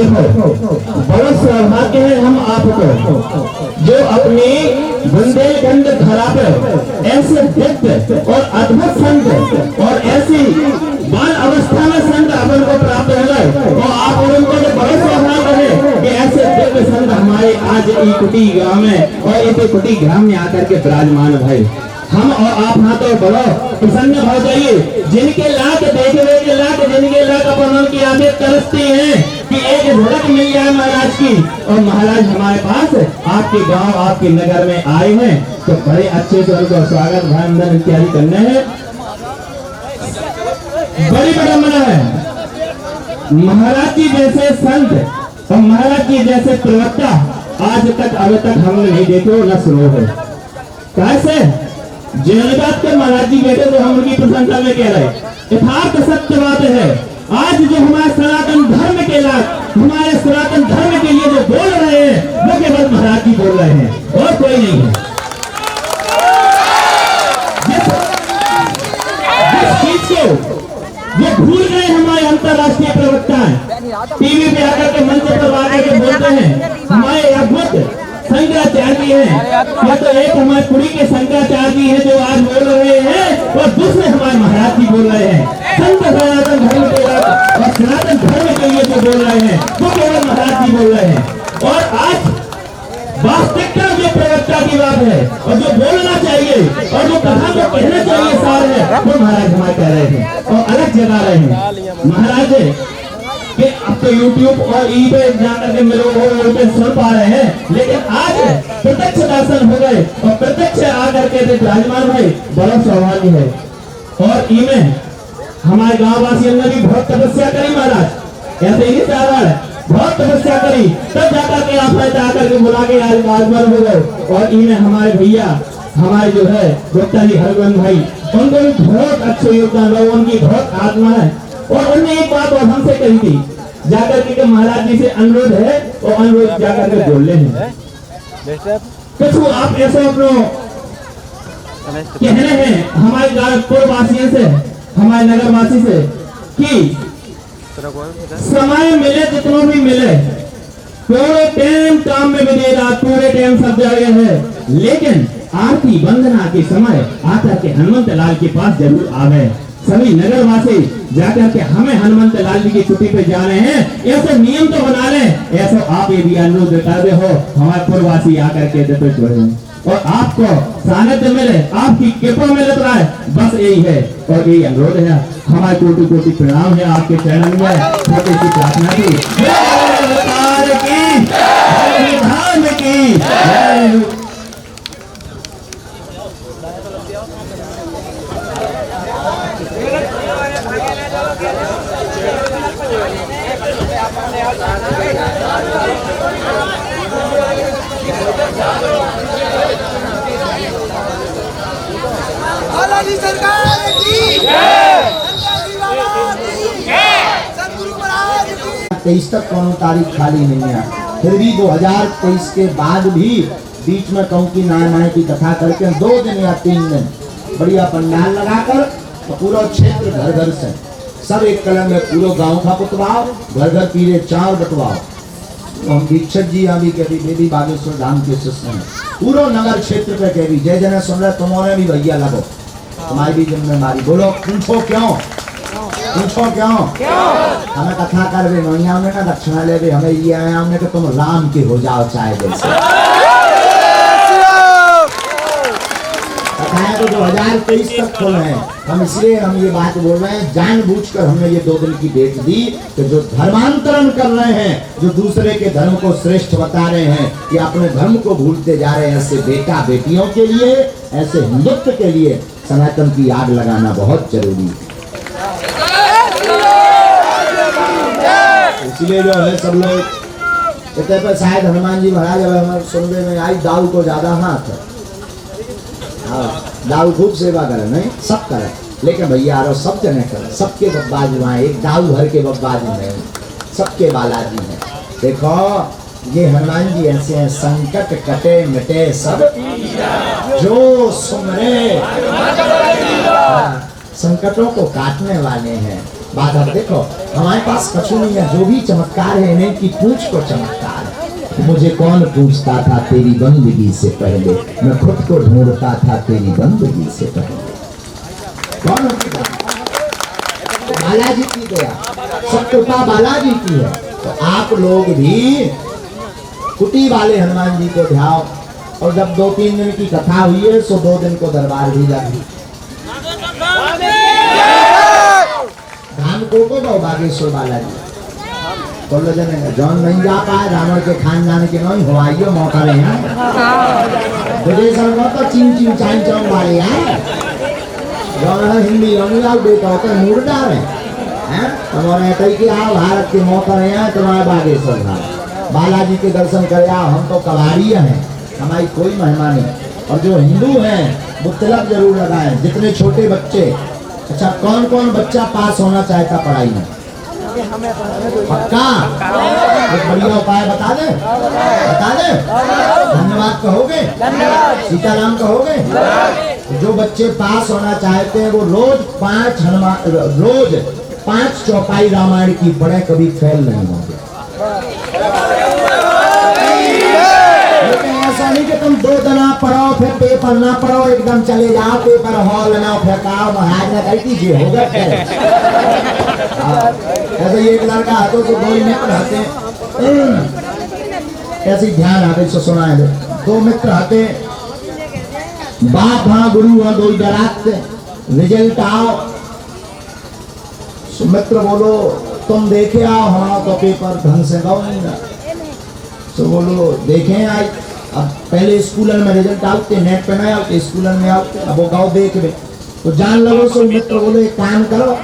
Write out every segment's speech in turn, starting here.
देखो बड़ा सौभाग्य है हम आपको जो अपनी बुंदेलखंड धरा पर ऐसे दिव्य और अद्भुत संत और ऐसी बाल अवस्था में संत अपन को प्राप्त हो गए और आप उनको जो बड़े सौभाग्य है कि ऐसे दिव्य संत हमारे आज ई कुटी गांव में और इस कुटी ग्राम में आकर के विराजमान भाई हम और आप हां तो बड़ो प्रसन्न हो जाइए जिनके लाख देखने के लाख जिनके लाख अपन की आंखें तरसती हैं कि एक झलक मिल जाए महाराज की और महाराज हमारे पास आपके गांव आपके नगर में आए हैं तो बड़े अच्छे से उनको स्वागत भाषण इत्यादि करने हैं। बड़ी विडंबना है महाराज जी जैसे संत और महाराज जी जैसे प्रवक्ता आज तक अब तक हमने नहीं देखे न सुनो है। कैसे जैनबाद के महाराज जी बेटे तो हम उनकी प्रशंसा में कह रहे यथार्थ सत्य बात है। आज जो हमारे सनातन धर्म के लाभ हमारे सनातन धर्म के लिए जो बोल रहे हैं वो केवल महाराज जी बोल रहे हैं और कोई नहीं है। जिस चीज को ये भूल गए हमारे अंतरराष्ट्रीय प्रवक्ता टीवी पे आकर के मंच पर आकर के बोलते हैं हमारे अद्भुत शंकराचार्य हैं या तो एक हमारे पुरी के शंकराचार्य हैं जो आज बोल रहे हैं और दूसरे हमारे महाराज जी बोल रहे हैं। संत सनातन धर्म के और सनातन धर्म के लिए जो बोल रहे हैं वो केवल महाराज जी बोल रहे हैं। और आज वास्तविकता जो प्रवक्ता की बात है और जो बोलना चाहिए और जो कथा को कहना चाहिए सार है वो महाराज हमारे कह रहे हैं और अलग जगा रहे हैं। महाराज कि अब तो YouTube और eBay जाकर के लोग पे सुन पा रहे हैं लेकिन आज प्रत्यक्ष दर्शन हो गए और प्रत्यक्ष आकर के विराजमान भाई बड़ा सौभाग्य है। और इनमें हमारे गांव वासियों ने भी बहुत तपस्या करी महाराज ऐसे ही चावल बहुत तपस्या करी तब जाकर के आप आकर के बुला के आज आगमन हो गए। और इनमें हमारे भैया हमारे जो है गुप्ता जी हरगोविंद भाई उनको भी बहुत अच्छे योगदान रहा उनकी बहुत आत्मा है। और उन्होंने एक बात और हमसे कही थी जाकर के महाराज जी से अनुरोध है और अनुरोध जाकर के बोल ले हैं कुछ आप ऐसे अपनो कहने हैं हमारे गायकपुर वासियों से हमारे नगर वासी से कि समय मिले जितना भी मिले पूरे टाइम काम में भी दे रहा पूरे टाइम सब जगह है लेकिन आरती वंदना के समय आकर के हनुमंत लाल के पास जरूर आवे। सभी नगर वासी जाकर के हमें हनुमंत लाल जी की छुट्टी पे जा रहे हैं ऐसे नियम तो बना लें ऐसा आप ये भी अनुरोध करते हो हमारे पूर्ववासी आकर के देते जोड़े और आपको सानिध्य मिले आपकी कृपा मिले तो बस यही है और यही अनुरोध है। हमारे कोटि कोटि प्रणाम है आपके चरण में छोटी सी प्रार्थना की सरकार की तेईस तक कौन तारीख खाली नहीं है फिर भी 2023 के बाद भी बीच में कहूँ की नाय की कथा करके 2 दिन या 3 दिन बढ़िया पंडाल लगाकर तो पूरा क्षेत्र घर घर से सब एक कलम में पूरा गांव का पुतवाओ घर घर पीले चार बटवाओ। तो हम दीक्षक जी अभी कभी देवी बागेश्वर धाम के शिष्य हैं पूरा नगर क्षेत्र पे कह जय जन सुन रहे तुम्हारे भी भैया लगो तुम्हारी भी जिम्मेदारी बोलो पूछो क्यों हमें कथा कर वे नैया में ना दक्षिणा ले वे हमें ये आया हमने कि तुम राम के हो जाओ चाहे जैसे कथाएं तो 2023 तक खोल रहे हैं हम इसलिए हम ये बात बोल रहे हैं जानबूझकर हमने ये 2 दिन की डेट दी कि जो धर्मांतरण कर रहे हैं जो दूसरे के धर्म को श्रेष्ठ बता रहे हैं या अपने धर्म को भूलते जा रहे हैं ऐसे बेटा बेटियों के लिए ऐसे हिंदुत्व के लिए सनातन की आग लगाना बहुत जरूरी है। इसलिए जो है सब लोग कहते हैं शायद हनुमान जी महाराज अब हमारे सुनने में आई दाऊ को ज्यादा हाथ है दाऊ खूब सेवा करे नहीं सब करे लेकिन भैया रो सब जने करे सबके बब्बाजी वहाँ एक दाऊ भर के बब्बाजी नहीं सबके बालाजी हैं। देखो ये हनुमान जी ऐसे हैं संकट कटे मिटे सब जो सुमरे संकटों को काटने वाले हैं बात अब देखो, हमारे पास कछु नहीं है, जो भी चमत्कार है इन्हें की पूछ को चमत्कार है। मुझे कौन पूछता था तेरी बंदगी से पहले, मैं खुद को ढूंढता था तेरी बंदगी से पहले। कौन बालाजी की दया, सब कृपा बालाजी की है। तो आप लोग भी कुटी वाले हनुमान जी को ध्याओ, और जब 2-3 दिन की कथा हुई है सो 2 दिन को दरबार भी लगी। धाम को दो बागेश्वर बालाजी बोलो जने जौन नहीं जा पाए रावण के खानदान के नहीं हो आइयो मौका रहे हैं मुझे सब तो चिन चिन चाइन चाइन वाले हैं जौन हिंदी नहीं आओ बेटा तो मूड डाल हैं हमारे कई के आओ भारत के मौका रहे हैं तुम्हारे बागेश्वर धाम बालाजी के दर्शन करे आओ। हम तो कवाड़िए हैं, हमारी कोई महिमा नहीं। और जो हिंदू हैं वो तिलक जरूर लगाए, जितने छोटे बच्चे। अच्छा, कौन कौन बच्चा पास होना चाहता पढ़ाई में? पक्का? एक बढ़िया उपाय बता दे, बता दे। धन्यवाद कहोगे? सीताराम कहोगे? जो बच्चे पास होना चाहते हैं वो रोज 5 चौपाई रामायण की पढ़े, कभी फेल नहीं होंगे। ऐसा नहीं कि तुम 2 दिन पढ़ो फिर पेपर ना पढ़ो, एकदम चले जाओ पेपर हॉल ना फेंकाओ, महाराज ना कर दीजिए होगा। ऐसे एक लड़का हाथों से 2 मित्र आते, ऐसे ध्यान आते से सुनाए दे। 2 मित्र आते, बाप हाँ गुरु हाँ, 2 डराते रिजल्ट आओ। मित्र बोलो तुम देखे आओ, हाँ तो पेपर ढंग से गाओ नहीं ना। तो बोलो देखें आज, अब पहले स्कूल में रिजल्ट आते नेट पे नहीं आते, स्कूल में आते, अब वो गाँव देख ले तो जान लगो। सो मित्र बोले एक काम करो,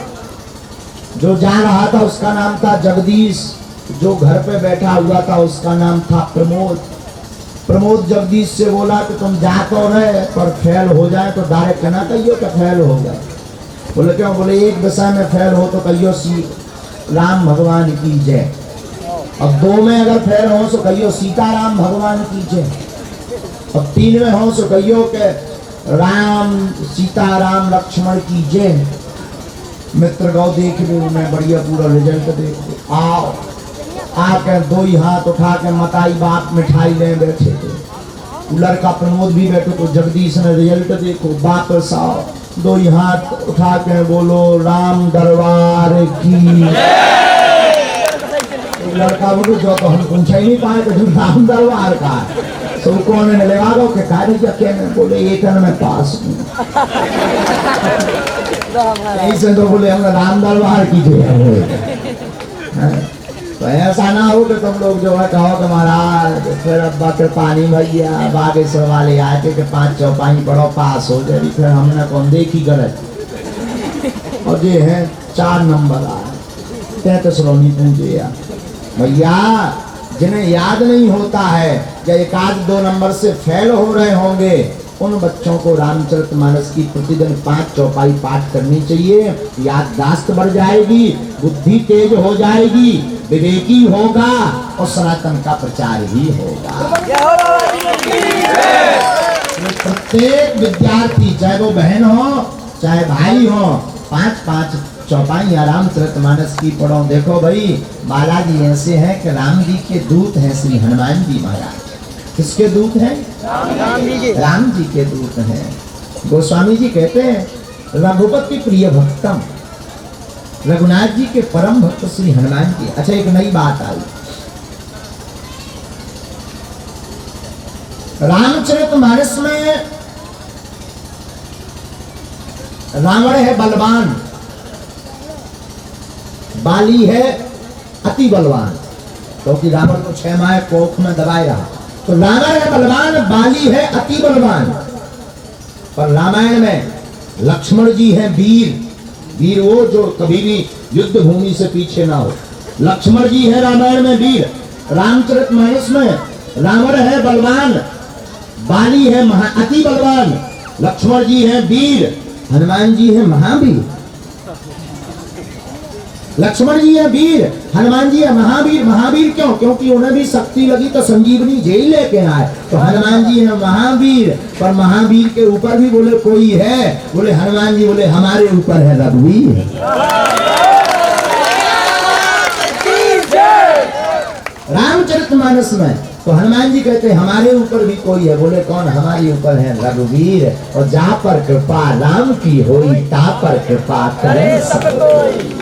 जो जा रहा था उसका नाम था जगदीश, जो घर पे बैठा हुआ था उसका नाम था प्रमोद। प्रमोद जगदीश से बोला कि तुम जा तो रहे पर फेल हो जाए तो डायरेक्ट कहना कहियो कि फेल हो गए। बोले क्यों? बोले एक विषय में फेल हो तो कहियो राम भगवान की जय, अब 2 में अगर फेल हो तो कहियो सीताराम भगवान की जय, अब 3 में हो तो कहियो के राम सीताराम लक्ष्मण की जय। मित्र गौ देख लो, मैं बढ़िया पूरा रिजल्ट देख आओ। आकर 2 ही हाथ उठा के मताई बाप मिठाई ले बैठे थे। लड़का प्रमोद भी बैठो तो जगदीश ने रिजल्ट देखो, वापस आओ 2 ही हाथ उठा के बोलो राम दरबार की। लड़का बोलो जो तो हम पूछा ही नहीं पाए तो राम दरबार का तो कौन ने लगा दो के कार्य क्या बोले एक में पास ऐसे तो बोले हम राम दरबार की जो है। तो ऐसा ना हो कि तुम लोग जो है कहो कि महाराज फिर अब्बा के पानी भैया बागेश्वर वाले आए थे कि 5 चौपाई पढ़ो पास हो जाए, फिर हमने कौन देखी गलत। और ये है 4 नंबर आए 33 रोनी पूजे भैया, जिन्हें याद नहीं होता है या 1-2 नंबर से फेल हो रहे होंगे उन बच्चों को रामचरितमानस की प्रतिदिन 5 चौपाई पाठ करनी चाहिए। याददाश्त बढ़ जाएगी, बुद्धि तेज हो जाएगी, विवेकी होगा और सनातन का प्रचार ही होगा। प्रत्येक विद्यार्थी चाहे वो बहन हो चाहे भाई हो 5-5 चौपाई रामचरितमानस की पढ़ो। देखो भाई बालाजी ऐसे हैं कि राम जी के दूत हैं श्री हनुमान जी महाराज। किसके दूत हैं? राम जी के दूत हैं। गोस्वामी जी कहते हैं रघुपति प्रिय भक्तम, रघुनाथ जी के परम भक्त श्री हनुमान जी। अच्छा, एक नई बात आई, रामचरितमानस में रावण है बलवान, बाली है अति बलवान, क्योंकि रावण को 6 माह कोख में दबाए रहा। तो रावण है बलवान, बाली है अति बलवान। पर रामायण में लक्ष्मण जी हैं वीर, वीर वो जो कभी भी युद्ध भूमि से पीछे ना हो। लक्ष्मण जी है रामायण में वीर। रामचरितमानस में रावण है बलवान, बाली है अति बलवान, लक्ष्मण जी हैं वीर, हनुमान जी हैं महावीर। लक्ष्मण जी है वीर, हनुमान जी है महावीर। महावीर क्यों? क्योंकि उन्हें भी शक्ति लगी तो संजीवनी जेल लेके आए। तो हनुमान जी है महावीर, पर महावीर के ऊपर भी बोले कोई है, बोले हनुमान जी बोले हमारे ऊपर है रघुवीर। रामचरितमानस में तो हनुमान जी कहते हमारे ऊपर भी कोई है। बोले कौन? हमारे ऊपर है रघुवीर, और जा पर कृपा राम की होई, ता पर कृपा करे सब कोई।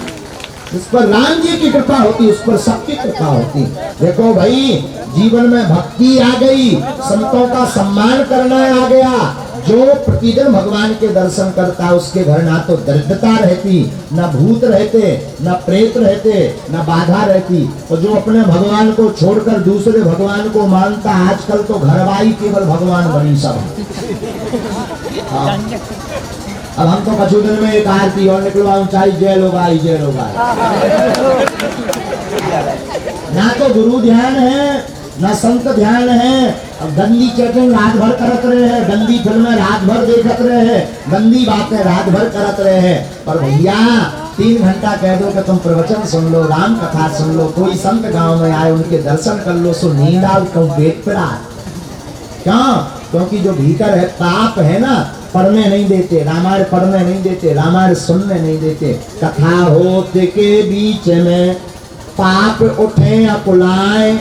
उस पर राम जी की कृपा होती, उस पर सबकी कृपा होती। देखो भाई, जीवन में भक्ति आ गई, संतों का सम्मान करना आ गया। जो प्रतिदिन भगवान के दर्शन करता उसके घर ना तो दरिद्रता रहती, न भूत रहते, न प्रेत रहते, न बाधा रहती। और जो अपने भगवान को छोड़कर दूसरे भगवान को मानता, आजकल तो घरवाई केवल भगवान बनी सब। हाँ। अब हम तो कछु दिन में एक आरती और निकलवाऊं, चाहे जय लोग आई, जय लोग आई। ना तो गुरु ध्यान है, ना संत ध्यान है। अब गंदी चैटिंग रात भर करत रहे हैं, गंदी फिल्में रात भर देखत रहे हैं, गंदी बातें रात भर करत रहे हैं। पर भैया 3 घंटा कह दो कि तुम प्रवचन सुन लो, राम कथा सुन लो, कोई संत गांव में आए उनके दर्शन कर लो, सो नींद आओ तुम पेट पर आ। क्यों? क्योंकि जो भीतर है पाप है ना, पढ़ने नहीं देते, रामायण पढ़ने नहीं देते, रामायण सुनने नहीं देते। कथा होते के बीच में पाप उठे अकुलाए,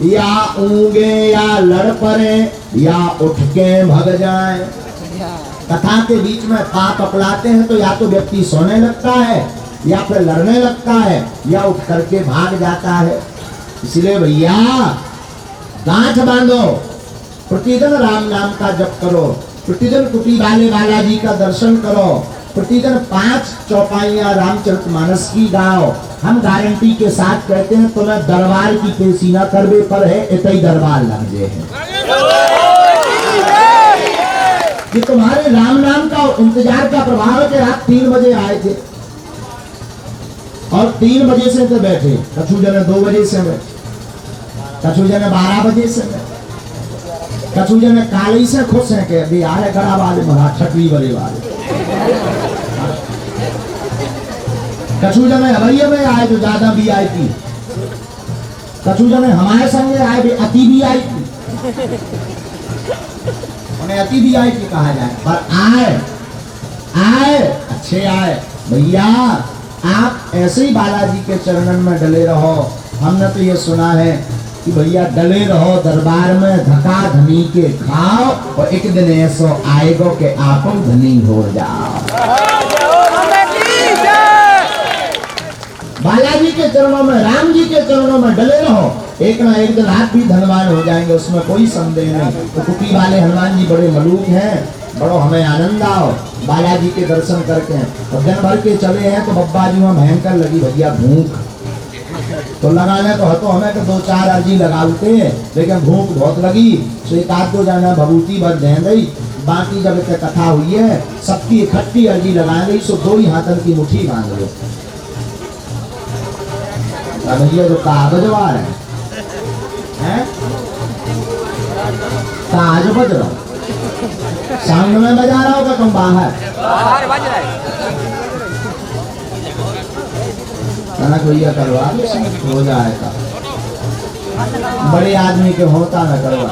या ऊंगे या लड़ पड़े, या उठ के भग जाए। कथा के बीच में पाप अकलाते हैं तो या तो व्यक्ति सोने लगता है, या फिर लड़ने लगता है, या उठ करके भाग जाता है। इसलिए भैया गांठ बांधो, प्रतिदिन राम नाम का जप करो, प्रतिदिन कुटी वाले बालाजी का दर्शन करो, प्रतिदिन 5 चौपाइयां रामचरितमानस की गाओ। हम गारंटी के साथ कहते हैं तुम्हें दरबार की पेशी न करवे पर है, इतना ही दरबार लग जे है। कि तुम्हारे राम नाम का इंतजार का प्रभाव है कि रात 3 बजे आए थे और 3 बजे से तो बैठे, कछु जने 2 बजे से बैठे, कछु जने 12 बजे से बैठे, कछु जने काली से खुश है कि अभी आए गड़ा वाले महाराज, छठवीं बड़े वाले। कछु जने हवैया में आए जो ज्यादा VIP, कछु जने हमारे संगे आए भी अति VIP, उन्हें अति VIP कहा जाए। पर आए अच्छे आए। भैया आप ऐसे ही बालाजी के चरणन में डले रहो। हमने तो ये सुना है कि भैया डले रहो दरबार में, धका धनी के खाओ, और एक दिन ऐसो आएगो के आप धनी हो जाओ। बालाजी के चरणों में, राम जी के चरणों में डले रहो, एक ना एक दिन आप भी धनवान हो जाएंगे, उसमें कोई संदेह नहीं। तो कुटी वाले हनुमान जी बड़े मलूक हैं, बड़ो हमें आनंद आओ बालाजी के दर्शन करके। और दिन भर के चले हैं तो बब्बा जी में भयंकर लगी भैया भूख, तो लगाने तो हतो हमें तो 2-4 अर्जी लगाते, लेकिन भूख बहुत लगी, तो एक आध 2 जाना भभूति भर दे गई। बाकी जब इतने कथा हुई है सबकी इकट्ठी अर्जी लगा गई, सो 2 ही हाथन की मुट्ठी बांध लो। भैया जो कागजवा है काज बज रहा, साउंड में बजा रहा होगा तुम बाहर बज रहा है। भैया करवा हो जाएगा, बड़े आदमी के होता न करवा।